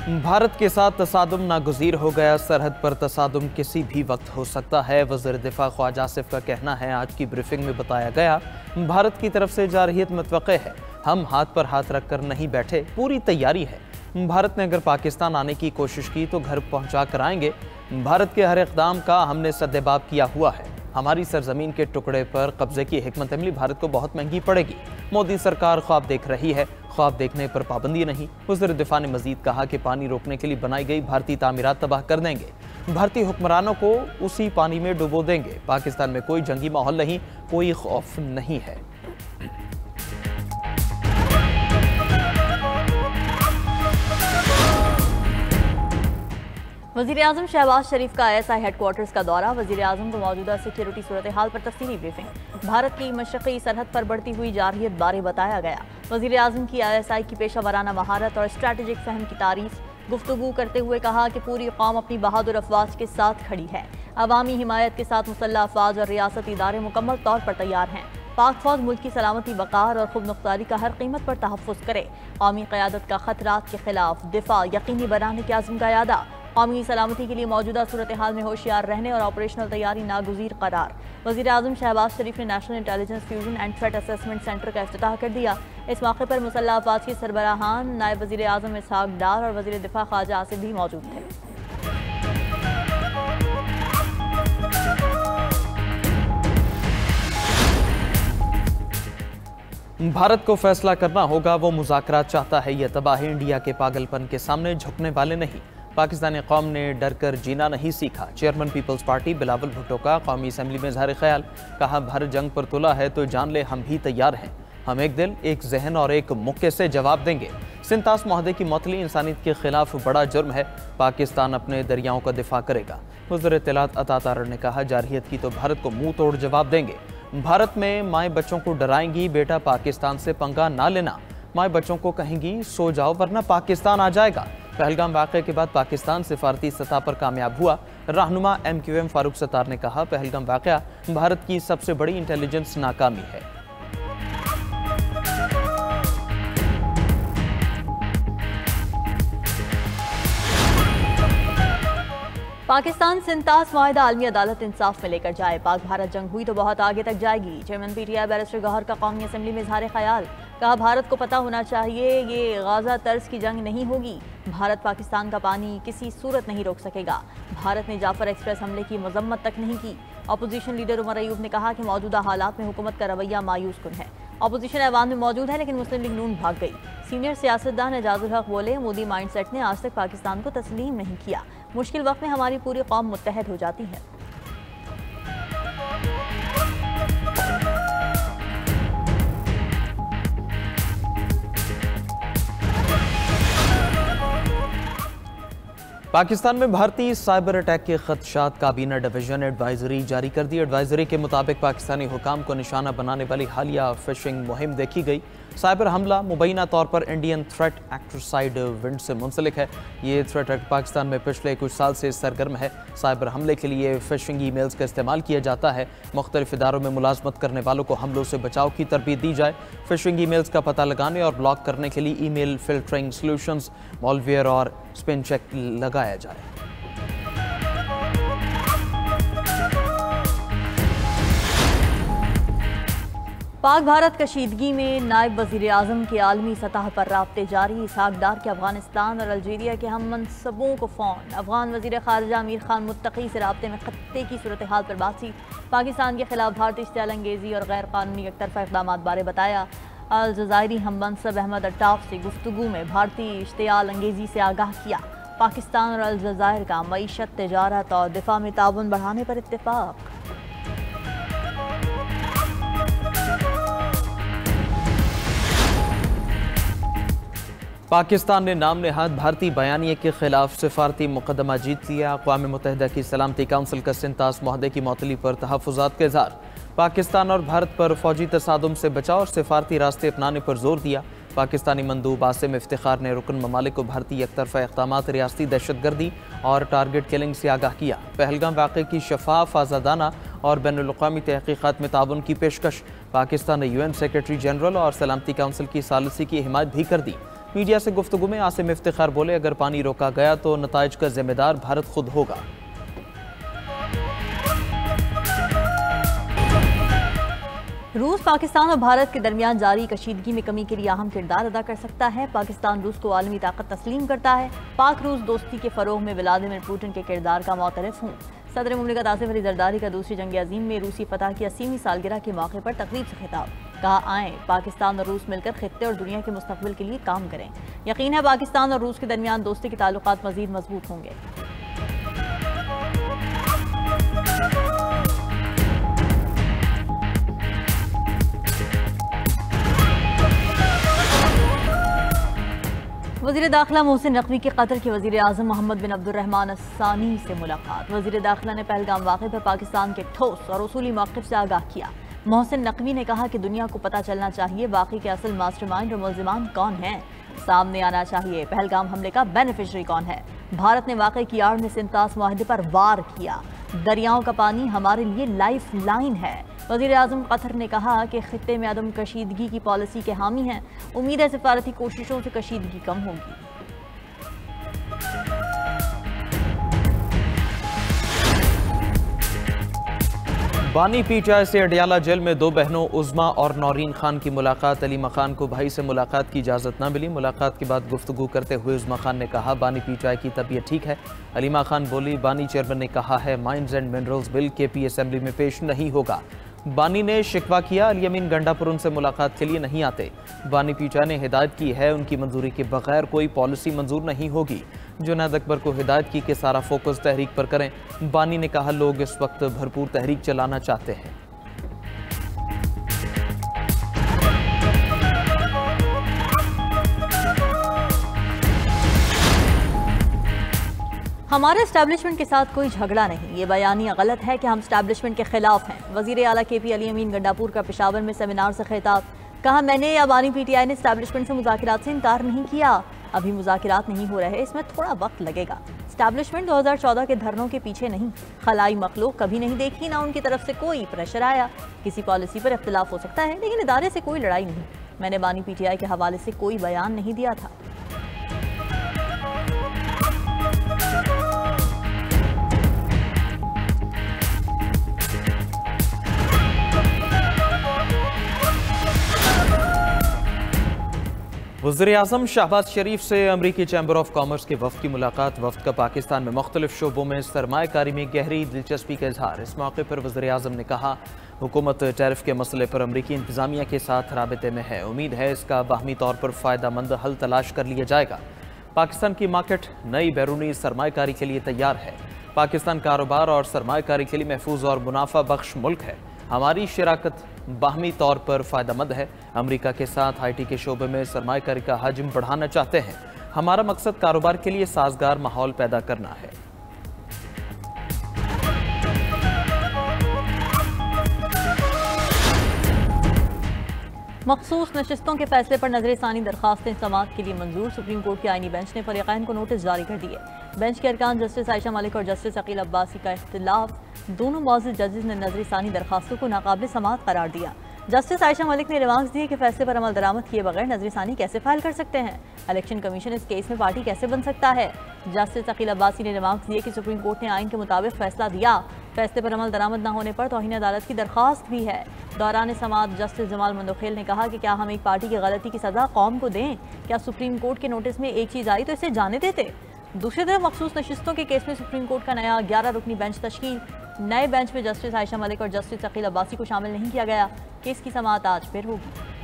भारत के साथ तसादुम नागुज़ीर हो गया। सरहद पर तसादुम किसी भी वक्त हो सकता है। वज़ीर दिफा ख्वाजा आसिफ का कहना है, आज की ब्रीफिंग में बताया गया भारत की तरफ से जारहियत मुतवक्के है। हम हाथ पर हाथ रख कर नहीं बैठे, पूरी तैयारी है। भारत ने अगर पाकिस्तान आने की कोशिश की तो घर पहुंचा कर आएंगे। भारत के हर इक़दाम का हमने सद्देबाब किया हुआ है। हमारी सरजमीन के टुकड़े पर कब्जे की हिकमत अमली भारत को बहुत महंगी पड़ेगी। मोदी सरकार ख्वाब देख रही है, ख्वाब देखने पर पाबंदी नहीं। वज़ीर दिफा ने मजीद कहा कि पानी रोकने के लिए बनाई गई भारतीय तामीरात तबाह कर देंगे। भारतीय हुक्मरानों को उसी पानी में डुबो देंगे। पाकिस्तान में कोई जंगी माहौल नहीं, कोई खौफ नहीं है। वज़ीर-ए-आज़म शहबाज शरीफ का ISI हेडक्वार्टर्स का दौरा। वज़ीर-ए-आज़म को मौजूदा सिक्योरिटी सूरत हाल पर तफसीली ब्रीफिंग। भारत की मशरक़ी सरहद पर बढ़ती हुई जारहियत बारे बताया गया। वज़ीर-ए-आज़म की ISI की पेशा महारत और स्ट्रैटेजिक फहम की तारीफ गुफ्तगू करते हुए कहा कि पूरी कौम अपनी बहादुर अफवाज के साथ खड़ी है। अवामी हिमायत के साथ मुसल्लह अफवाज और रियासती इदारे मुकम्मल तौर पर तैयार हैं। पाक फौज मुल्क की सलामती, वक़ार और खुद मुख्तारी का हर कीमत पर तहफ़्फ़ुज़ करे। कौमी क़यादत का ख़तरात के खिलाफ दिफा यकीनी बनाने के आज़म का यादा। कौमी सलामती के लिए मौजूदा सूरत हाल में होशियार रहने और ऑपरेशनल तैयारी नागुज़ीर करार। वज़ीर-ए-आज़म शहबाज शरीफ ने national intelligence fusion and threat assessment centre का इफ्तिताह कर दिया। इस मौके पर मुसल्लह अफवाज के सरबराहान, नायब वज़ीर-ए-आज़म इसहाक डार और वज़ीर दिफा ख्वाजा आसिफ भी मौजूद थे। भारत को फैसला करना होगा, वो मुज़ाकरात चाहता है। यह तबाही इंडिया के पागलपन के सामने झुकने वाले नहीं। पाकिस्तानी कौम ने डर कर जीना नहीं सीखा। Chairman peoples party Bilawal Bhutto का कौमी असम्बली में इज़हार ख्याल। कहा, भारत जंग पर तुला है तो जान ले, हम भी तैयार हैं। हम एक दिल, एक जहन और एक मुक्के से जवाब देंगे। सिंतास माहदे की मौतली इंसानियत के खिलाफ बड़ा जुर्म है। पाकिस्तान अपने दरियाओं का दिफा करेगा। वज़ीर इत्तलात अता तारड़ ने कहा, जारहियत की तो भारत को मुंह तोड़ जवाब देंगे। भारत में माएँ बच्चों को डराएंगी, बेटा पाकिस्तान से पंगा ना लेना। माएँ बच्चों को कहेंगी सो जाओ वरना पाकिस्तान आ जाएगा। पहलगाम वाक़े के बाद पाकिस्तान सिफारती सतह पर कामयाब हुआ। रहनुमा MQM फारूक सत्तार ने कहा, पहलगाम वाक़या भारत की सबसे बड़ी इंटेलिजेंस नाकामी है। पाकिस्तान सिंतास माहिदा आलमी अदालत इंसाफ में लेकर जाए। पाक भारत जंग हुई तो बहुत आगे तक जाएगी। चेयरमैन PTI बैरिस्टर गौहर का कौमी असम्बली में इज़हार ख्याल। कहा, भारत को पता होना चाहिए ये गाजा तर्ज की जंग नहीं होगी। भारत पाकिस्तान का पानी किसी सूरत नहीं रोक सकेगा। भारत ने जाफर एक्सप्रेस हमले की मजम्मत तक नहीं की। अपोजिशन लीडर उमर अयूब ने कहा कि मौजूदा हालात में हुकूमत का रवैया मायूस कुन है। अपोजिशन ऐवान में मौजूद है लेकिन मुस्लिम लीग नून भाग गई। सीनियर सियासतदान एजाजुल हक बोले, मोदी माइंडसेट ने आज तक पाकिस्तान को तस्लीम नहीं किया। मुश्किल वक्त में हमारी पूरी कौम मुत्तहद हो जाती है। पाकिस्तान में भारतीय साइबर अटैक के खदशात। काबीना डिवीजन एडवाइजरी जारी कर दी। एडवाइजरी के मुताबिक पाकिस्तानी हुकाम को निशाना बनाने वाली हालिया फिशिंग मुहिम देखी गई। साइबर हमला मुबैना तौर पर इंडियन थ्रेट एक्ट विंड से मुंसलिक है। ये थ्रेट एक्ट पाकिस्तान में पिछले कुछ साल से सरगर्म है। साइबर हमले के लिए फिशिंग ईमेल्स का इस्तेमाल किया जाता है। मुख्तलिफ इदारों में मुलाजमत करने वालों को हमलों से बचाव की तरबीत दी जाए। फिशिंग ईमेल्स का पता लगाने और ब्लॉक करने के लिए ईमेल फिल्टरिंग सॉल्यूशंस, मॉलवेयर और स्पिन चेक लगाया जाए। पाक भारत कशीदगी में नायब वज़ीर-ए-आज़म के आलमी सतह पर राब्ते जारी। इसहाक डार के अफगानिस्तान और अलजेरिया के हम मनसबों को फ़ोन। अफगान वज़ीर ख़ारिजा अमीर खान मुत्तकी से राब्ते में खत्ते की सूरत हाल पर बातचीत। पाकिस्तान के खिलाफ भारतीय इश्तियाल अंगेज़ी और गैर कानूनी एकतरफ़ा इक़दाम बारे बताया। अलजज़ायरी हम मनसब अहमद अट्टाफ से गुफ्तगू में भारतीय इश्तियाल अंगेज़ी से आगाह किया। पाकिस्तान और अलजज़ायर का मईशत, तिजारत और दिफा में ताउन बढ़ाने पर इत्तेफाक। पाकिस्तान ने नाम नेहाद भारतीय बयानिए के खिलाफ सिफारती मुकदमा जीत लिया। अक़वाम मुत्तहिदा की सलामती काउंसिल का सिंतास माहदे की मौतली पर तहफ़्फ़ुज़ात के इज़हार। पाकिस्तान और भारत पर फौजी तसादुम से बचाव और सिफारती रास्ते अपनाने पर जोर दिया। पाकिस्तानी मंदूब आसिम इफ्तिखार ने रुकन ममालिक को भारतीय एकतरफ़ा इक़दामात, रियासती दहशतगर्दी और टारगेट किलिंग से आगाह किया। पहलगाम वाक़े की शफाफ, आज़ादाना और बैनुल-अक़वामी तहक़ीक़ात में ताउन की पेशकश। पाकिस्तान ने UN सेक्रेटरी जनरल और सलामती काउंसिल की सालिसी की हिमायत भी कर दी। मीडिया से गुफ्तगू में आसिम इफ्तिखार बोले, अगर पानी रोका गया तो नताइज का जिम्मेदार भारत खुद होगा। रूस पाकिस्तान और भारत के दरमियान जारी कशीदगी में कमी के लिए अहम किरदार अदा कर सकता है। पाकिस्तान रूस को आलमी ताकत तस्लीम करता है। पाक रूस दोस्ती के फरोग में व्लादिमीर पुतिन के किरदार का मोतरफ हूँ। सदर मुमलिकत आसिफ अली जरदारी का दूसरी जंग अजीम में रूसी फतह की 80वीं सालगिरह के मौके पर तकरीब से खिताब। कहा, आएँ पाकिस्तान और रूस मिलकर खित्ते और दुनिया के मुस्तकबिल के लिए काम करें। यकीन है पाकिस्तान और रूस के दरमियान दोस्ती के ताल्लुकात मजीद मजबूत होंगे। वज़ीर दाखिला मोहसिन नकवी के कतर के वज़ीर आज़म मोहम्मद बिन अब्दुर्रहमान अस्सानी से मुलाकात। वज़ीर दाखिला ने पहलगाम वाक़े पर पाकिस्तान के ठोस और उसूली मौक़िफ़ से आगाह किया। मोहसिन नकवी ने कहा कि दुनिया को पता चलना चाहिए वाक़े के असल मास्टरमाइंड और मुल्ज़िमान कौन हैं। सामने आना चाहिए पहलगाम हमले का बेनिफिशरी कौन है। भारत ने वाक़े की आड़ में सिंतास मुआहदे पर वार किया। दरियाओं का पानी हमारे लिए लाइफ लाइन है। वज़ीर आज़म कतर ने कहा कि खित्ते में अदम कशीदगी की पॉलिसी के हामी हैं। उम्मीद है सिफारती कोशिशों से कशीदगी कम होगी। बानी पीटीआई से अडियाला जेल में दो बहनों उज़मा और नौरीन खान की मुलाकात। अलीमा खान को भाई से मुलाकात की इजाज़त न मिली। मुलाकात के बाद गुफ्तगू करते हुए उज़मा खान ने कहा, बानी पीटीआई की तबीयत ठीक है। अलीमा खान बोली, बानी चेयरमैन ने कहा है mines and minerals bill KP assembly में पेश नहीं होगा। बानी ने शिकवा किया, अली अमीन गंडापुर उनसे मुलाकात के लिए नहीं आते। बानी पीटीआई ने हिदायत की है उनकी मंजूरी के बगैर कोई पॉलिसी मंजूर नहीं होगी। जुनैद अकबर को हिदायत की कि सारा फोकस तहरीक पर करें। बानी ने कहा, लोग इस वक्त भरपूर तहरीक चलाना चाहते हैं। हमारे एस्टैब्लिशमेंट के साथ कोई झगड़ा नहीं, ये बयानिया गलत है कि हम एस्टैब्लिशमेंट के खिलाफ हैं। वजीर आला केपी अली अमीन गंडापुर का पेशावर में सेमिनार से खिताब। कहा, मैंने या बानी पीटीआई ने एस्टैब्लिशमेंट से मुज़ाकिरात से इनकार नहीं किया। अभी मुज़ाकिरात नहीं हो रहे, इसमें थोड़ा वक्त लगेगा। एस्टैब्लिशमेंट 2014 के धरनों के पीछे नहीं। खलाई मखलूक कभी नहीं देखी, ना उनकी तरफ से कोई प्रेशर आया। किसी पॉलिसी पर इख्तिलाफ हो सकता है, लेकिन इदारे से कोई लड़ाई नहीं। मैंने बानी पीटीआई के हवाले से कोई बयान नहीं दिया था। वज़ीर-ए-आज़म शहबाज शरीफ से अमरीकी चैम्बर ऑफ कॉमर्स के वफ़द की मुलाकात। वफ़द का पाकिस्तान में मुख्तलिफ शोबों में सरमायाकारी में गहरी दिलचस्पी का इजहार। इस मौके पर वज़ीर-ए-आज़म ने कहा, हुकूमत टैरिफ के मसले पर अमरीकी इंतज़ामिया के साथ राबते में है। उम्मीद है इसका बाहमी तौर पर फ़ायदा मंद हल तलाश कर लिया जाएगा। पाकिस्तान की मार्केट नई बैरूनी सरमायाकारी के लिए तैयार है। पाकिस्तान कारोबार और सरमायाकारी के लिए महफूज और मुनाफा बख्श मुल्क है। हमारी शराकत बाहमी तौर पर फ़ायदेमंद है। अमेरिका के साथ IT के शोबे में सरमायाकारी का हजम बढ़ाना चाहते हैं। हमारा मकसद कारोबार के लिए साजगार माहौल पैदा करना है। मखसूस नशिस्तों के फैसले पर नजरसानी दरखास्तें समाअत के लिए मंजूर। सुप्रीम कोर्ट के आईनी बेंच ने फरीक़ैन को नोटिस जारी कर दिए। बेंच के अरकान जस्टिस आयशा मलिक और जस्टिस अकील अब्बासी का इख्तिलाफ। दोनों मौजूद जजेस ने नजरसानी दरखास्तों को नाकाबिल समाअत करार दिया। जस्टिस आयशा मलिक ने रिमार्क्स दिए कि फैसले पर अमल दरामद किए बगैर नजरसानी कैसे फाइल कर सकते हैं। इलेक्शन कमीशन इस केस में पार्टी कैसे बन सकता है। जस्टिस अकील अब्बासी ने रिमार्क्स दिए कि सुप्रीम कोर्ट ने आइन के मुताबिक फैसला दिया। फैसले पर अमल दरामद न होने पर तौहीन अदालत की दरख्वास्त भी है। दौरान समाअत जस्टिस जमाल मंदोखेल ने कहा कि क्या हम एक पार्टी की गलती की सजा कौम को दें? क्या सुप्रीम कोर्ट के नोटिस में एक चीज़ आई तो इसे जाने देते? दूसरी तरफ मखसूस नशिस्तों के केस में सुप्रीम कोर्ट का नया 11 रुकनी बेंच तश्कील। नए बेंच में जस्टिस आयशा मलिक और जस्टिस अकील अब्बासी को शामिल नहीं किया गया। केस की समाअत आज फिर होगी।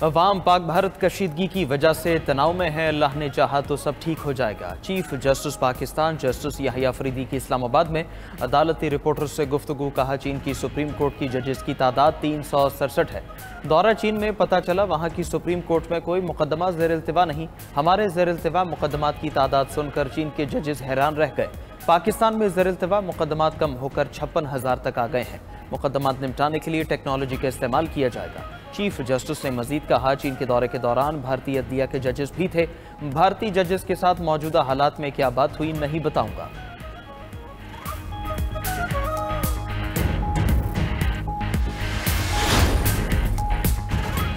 अवाम पाक भारत कशीदगी की वजह से तनाव में है। अल्लाह ने चाहा तो सब ठीक हो जाएगा। Chief justice Pakistan justice Yahya Afridi की इस्लामाबाद में अदालती रिपोर्टर से गुफ्तगू। कहा, चीन की सुप्रीम कोर्ट की जजेस की तादाद 367 है। दौरा चीन में पता चला वहाँ की सुप्रीम कोर्ट में कोई मुकदमा ज़ेर-इल्तिवा नहीं। हमारे ज़ेर-इल्तिवा मुकदमात की तादाद सुनकर चीन के जजेस हैरान रह गए। पाकिस्तान में ज़ेर-इल्तिवा मुकदमात कम होकर 56,000 तक आ गए हैं। मुकदमात निपटाने के लिए टेक्नोलॉजी का इस्तेमाल किया जाएगा। चीफ जस्टिस ने मजीद कहा, चीन के दौरे के दौरान भारतीय अदलिया के जजेस भी थे। भारतीय जजेस के साथ मौजूदा हालात में क्या बात हुई नहीं बताऊंगा।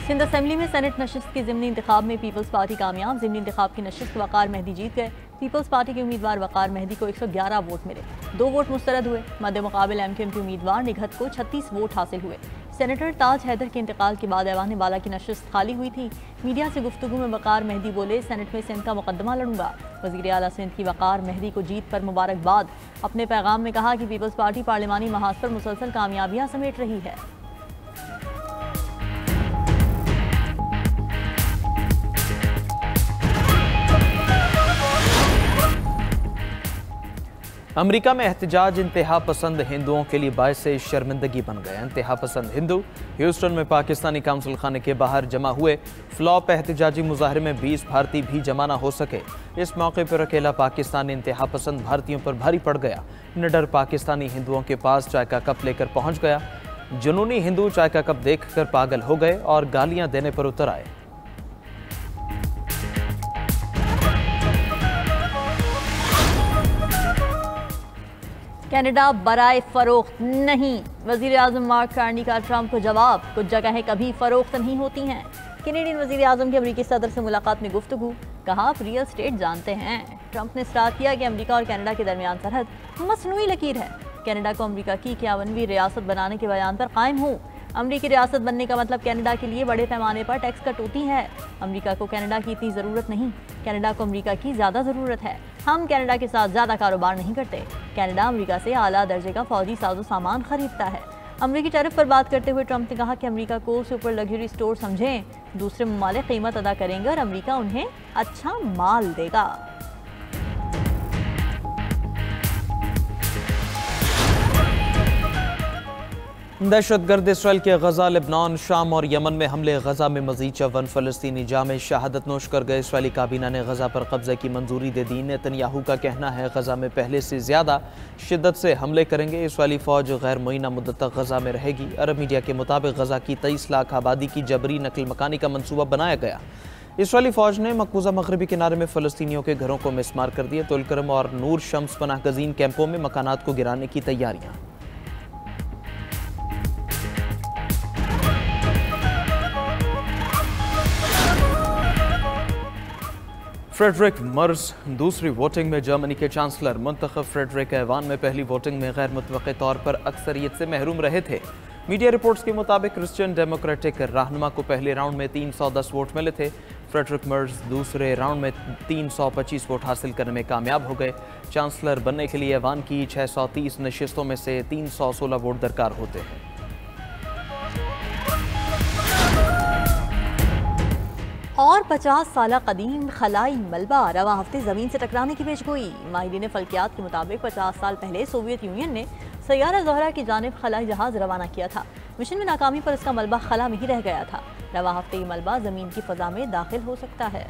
सिंध असेंबली में सेनेट नशिस्त की ज़िमनी इंतखाब में पीपल्स पार्टी कामयाब। ज़िमनी इंतखाब की नशिस्त वकार मेहदी जीत गए। पीपल्स पार्टी के उम्मीदवार वकार मेहदी को 111 वोट मिले, 2 वोट मुस्तरद हुए। मद्दे मुकाबिल एमक्यूएम के उम्मीदवार निघत को 36 वोट हासिल हुए। सेनेटर ताज हैदर के इंतकाल के बाद ऐवान बाला की नशिस्त खाली हुई थी। मीडिया से गुफ्तगू में वकार मेहदी बोले, सेनेट में सिंध का मुकदमा लड़ूंगा। वज़ीर आला सिंध की वकार मेहदी को जीत पर मुबारकबाद। अपने पैगाम में कहा कि पीपल्स पार्टी पार्लिमानी महाज पर मुसलसल कामयाबियां समेट रही है। अमेरिका में एहतजाज इंतहा पसंद हिंदुओं के लिए बायस शर्मिंदगी बन गए। इंतहा पसंद हिंदू ह्यूस्टन में पाकिस्तानी काउंसिल खाने के बाहर जमा हुए। फ्लॉप एहतजाजी मुजाहरे में 20 भारतीय भी जमा न हो सके। इस मौके पर अकेला पाकिस्तानी इंतहा पसंद भारतीयों पर भारी पड़ गया। निडर पाकिस्तानी हिंदुओं के पास चाय का कप लेकर पहुंच गया। जुनूनी हिंदू चाय का कप देखकर पागल हो गए और गालियां देने पर उतर आए। कनाडा बराए फरोख्त नहीं। वज़ीर आज़म मार्क कार्नी का ट्रंप को जवाब, कुछ जगहें कभी फरोख्त नहीं होती हैं। कैनेडियन वज़ीर आज़म की अमरीकी सदर से मुलाकात में गुफ्तगू, कहा आप रियल स्टेट जानते हैं। ट्रंप ने इसरार किया कि अमरीका और कनाडा के दरमियान सरहद मसनूई लकीर है। कनाडा को अमरीका की 51वीं रियासत बनाने के बयान पर कायम हूँ। अमरीकी रियासत बनने का मतलब कनाडा के लिए बड़े पैमाने पर टैक्स कटौती है। अमरीका को कनाडा की इतनी ज़रूरत नहीं, कनाडा को अमरीका की ज़्यादा ज़रूरत है। हम कनाडा के साथ ज़्यादा कारोबार नहीं करते। कनाडा अमरीका से आला दर्जे का फौजी साजो सामान खरीदता है। अमरीकी टैरिफ पर बात करते हुए ट्रंप ने कहा कि अमरीका को सुपर लग्जरी स्टोर समझें। दूसरे ममालिक कीमत अदा करेंगे और अमरीका उन्हें अच्छा माल देगा। दहशतगर्द इसराइल के गजा, लेबनान, शाम और यमन में हमले। गजा में मजीद 54 फ़लस्तीनी जामे शहादत नोश कर गए। इसराइली काबीना ने गजा पर कब्जे की मंजूरी दे दी। नेतन्याहू का कहना है गजा में पहले से ज़्यादा शिद्दत से हमले करेंगे। इसराइली फ़ौज गैर मुइना मुद्दत तक गजा में रहेगी। अरब मीडिया के मुताबिक गजा की 23 लाख आबादी की जबरी नकल मकानी का मनसूबा बनाया गया। इसराइली फ़ौज ने मकबूजा मगरबी किनारे में फ़लस्तीनियों के घरों को मिसमार कर दिया। तुलकरम और नूर शम्स पनाह गज़ीन कैंपों में मकानात को गिराने की तैयारियाँ। फ्रेडरिक मर्ज दूसरी वोटिंग में जर्मनी के चांसलर। मुंतखब फ्रेडरिक ऐवान में पहली वोटिंग में गैर मुतवक्के तौर पर अक्सरियत से महरूम रहे थे। मीडिया रिपोर्ट्स के मुताबिक क्रिश्चियन डेमोक्रेटिक रहनुमा को पहले राउंड में 310 वोट मिले थे। फ्रेडरिक मर्ज दूसरे राउंड में 325 वोट हासिल करने में कामयाब हो गए। चांसलर बनने के लिए ऐवान की 630 नशिस्तों में से 316 वोट दरकार होते हैं। और 50 साल कदीम खलाई मलबा रवा हफ्ते ज़मीन से टकराने की पेशगोई। माहिरीन फल्कियात के मुताबिक 50 साल पहले सोवियत यूनियन ने सैयारा ज़ोहरा की जानिब खलाई जहाज़ रवाना किया था। मिशन में नाकामी पर इसका मलबा खला में ही रह गया था। रवा हफ्ते ये मलबा ज़मीन की फ़ज़ा में दाखिल हो सकता है।